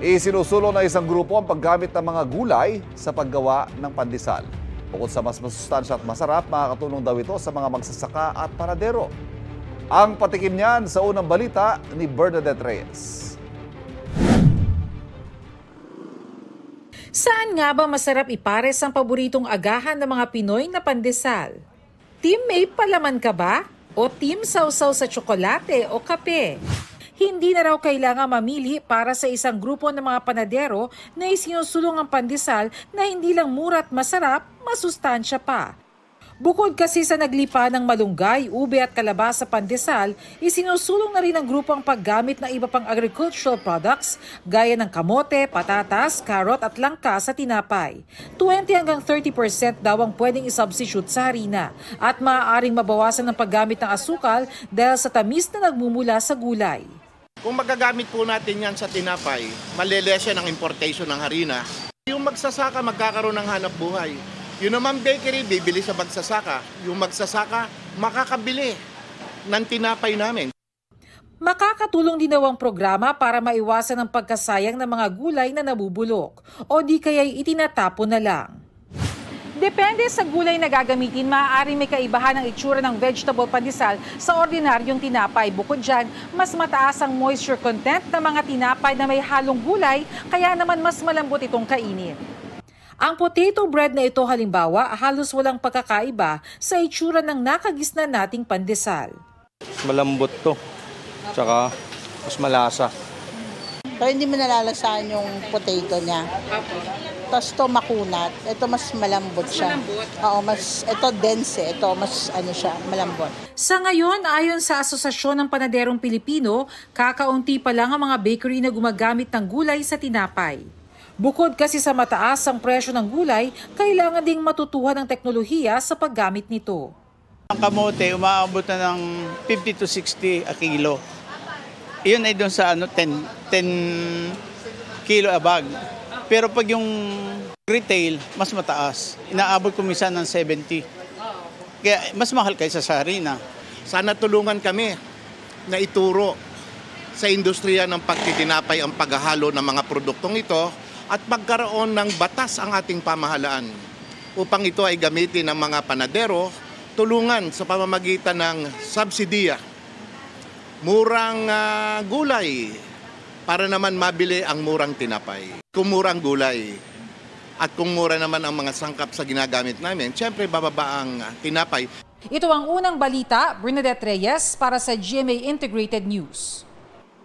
Isinusulong ng isang grupo ang paggamit ng mga gulay sa paggawa ng pandesal. Bukod sa mas masustansya at masarap, makakatulong daw ito sa mga magsasaka at paradero. Ang patikim niyan sa unang balita ni Bernadette Reyes. Saan nga ba masarap ipares ang paboritong agahan ng mga Pinoy na pandesal? Team may palaman ka ba? O team sausaw sa tsokolate o kape? Hindi na raw kailangan mamili para sa isang grupo ng mga panadero na isinusulong ang pandesal na hindi lang mura at masarap, masustansya pa. Bukod kasi sa naglipa ng malunggay, ube at kalabasa sa pandesal, isinusulong na rin ng grupo ang paggamit ng iba pang agricultural products gaya ng kamote, patatas, karot at langka sa tinapay. 20 hanggang 30% daw ang pwedeng isubstitute sa harina at maaaring mabawasan ng paggamit ng asukal dahil sa tamis na nagmumula sa gulay. Kung magagamit po natin yan sa tinapay, malilesen ang importation ng harina. Yung magsasaka magkakaroon ng hanap buhay. Yung naman bakery, bibili sa magsasaka. Yung magsasaka, makakabili ng tinapay namin. Makakatulong din daw ang programa para maiwasan ang pagkasayang ng mga gulay na nabubulok o di kaya'y itinatapon na lang. Depende sa gulay na gagamitin, maaaring may kaibahan ang itsura ng vegetable pandesal sa ordinaryong tinapay. Bukod dyan, mas mataas ang moisture content ng mga tinapay na may halong gulay, kaya naman mas malambot itong kainin. Ang potato bread na ito halimbawa, halos walang pagkakaiba sa itsura ng nakagisnan nating pandesal. Malambot to, tsaka mas malasa. Pero hindi mo nalalasahan yung potato niya. Tapos ito makunat. Ito mas malambot siya. Oo, ito dense. Ito mas malambot. Sa ngayon, ayon sa Asosasyon ng Panaderong Pilipino, kakaunti pa lang ang mga bakery na gumagamit ng gulay sa tinapay. Bukod kasi sa mataas ang presyo ng gulay, kailangan ding matutuhan ng teknolohiya sa paggamit nito. Ang kamote, umaabot na ng 50 to 60 a kilo. Iyon ay doon sa 10 kilo a bag. Pero pag yung retail, mas mataas. Inaabot ko minsan ng 70. Kaya mas mahal kaysa sa harina. Sana tulungan kami na ituro sa industriya ng pagtitinapay ang paghahalo ng mga produktong ito at magkaroon ng batas ang ating pamahalaan upang ito ay gamitin ng mga panadero, tulungan sa pamamagitan ng subsidiya, murang gulay, para naman mabili ang murang tinapay. Kung murang gulay at kung mura naman ang mga sangkap sa ginagamit namin, siyempre bababa ang tinapay. Ito ang unang balita, Bernadette Reyes para sa GMA Integrated News.